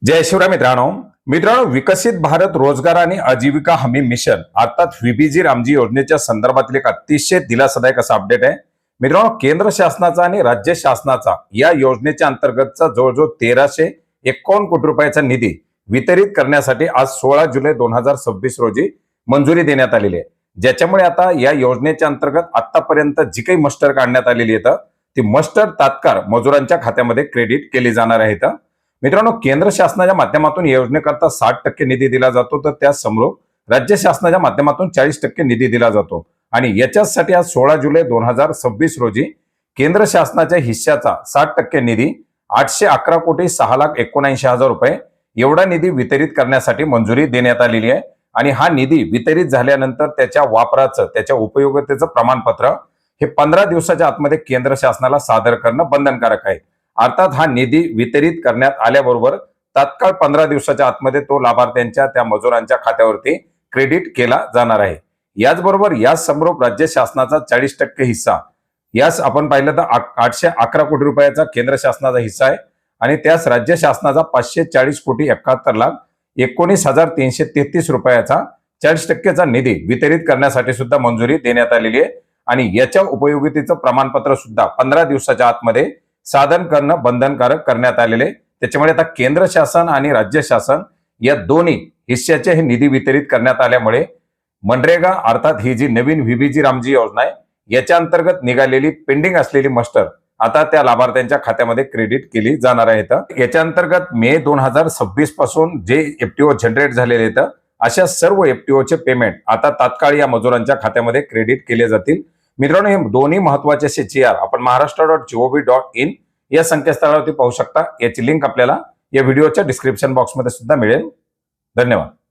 जय शिवराय मित्रांनो, विकसित भारत रोजगार आणि आजीविका हमी मिशन अर्थात व्हीबीजी रामजी योजनेच्या संदर्भातील एक अतिशय दिलासादायक असा अपडेट आहे। मित्रांनो, केंद्र शासनाचा आणि राज्य शासनाचा या योजनेच्या अंतर्गतचा जवळजवळ 1351 कोटी रुपयाचा निधी वितरित करण्यासाठी आज 16 जुलै 2026 रोजी मंजुरी देण्यात आलेली आहे। ज्याच्यामुळे आता या योजनेच्या अंतर्गत आतापर्यंत जी काही मस्टर काढण्यात आलेली आहेत ती मस्टर तात्काळ मजुरांच्या खात्यामध्ये क्रेडिट केली जाणार आहेत। मित्रांनो, केंद्र शासनाच्या माध्यमातून या योजनेकरता 60% निधी दिला जातो, तर त्या समोर राज्य शासनाच्या माध्यमातून 40% निधी दिला जातो। आणि याच्यासाठी आज 16 जुलै 2026 रोजी केंद्र शासनाच्या हिस्साचा 60% निधी 811 कोटी 6,79,000 रुपये एवढा निधी वितरित करण्यासाठी मंजुरी देण्यात आलेली आहे। आणि हा निधी वितरित झाल्यानंतर त्याच्या वापराचं, त्याच्या उपयोगितेचं प्रमाणपत्र हे 15 दिवसाच्या आतमध्ये केंद्र शासनाला सादर करणं बंधनकारक आहे। अर्थात हा निधी वितरित करण्यात आल्याबरोबर तात्काळ 15 दिवसाच्या आतमध्ये तो लाभार्थ्यांच्या, त्या मजुरांच्या खात्यावरती क्रेडिट केला जाणार आहे। याचबरोबर या समरूप राज्य शासनाचा 40% हिस्सा, यास आपण पाहिलं तर 811 कोटी रुपयाचा केंद्र शासनाचा हिस्सा आहे आणि त्यास राज्य शासनाचा 540 कोटी 71 लाख 19,333 रुपयाचा 40%चा निधी वितरित करण्यासाठी सुद्धा मंजुरी देण्यात आलेली आहे। आणि याच्या उपयोगितेचं प्रमाणपत्र सुद्धा 15 दिवसाच्या आतमध्ये सादर करणं बंधनकारक करण्यात आलेले। त्याच्यामुळे आता केंद्र शासन आणि राज्य शासन या दोन्ही हिस्साचे हे निधी वितरित करण्यात आल्यामुळे मनरेगा अर्थात ही जी नवीन व्हीबीजी रामजी योजना आहे याच्या अंतर्गत निघालेली पेंडिंग असलेली मस्टर आता त्या लाभार्थ्यांच्या खात्यामध्ये क्रेडिट केली जाणार आहेत। याच्या अंतर्गत मे 2026 पासून जे एफटीओ जनरेट झालेले आहेत अशा सर्व एफटीओचे पेमेंट आता तात्काळ या मजुरांच्या खात्यामध्ये क्रेडिट केले जातील। मित्रांनो, हे दोन्ही महत्वाचे असे GR आपण महाराष्ट्र.gov.in या संकेतस्थळावरती पाहू शकता। याची लिंक आपल्याला या व्हिडिओच्या डिस्क्रिप्शन बॉक्समध्ये सुद्धा मिळेल। धन्यवाद।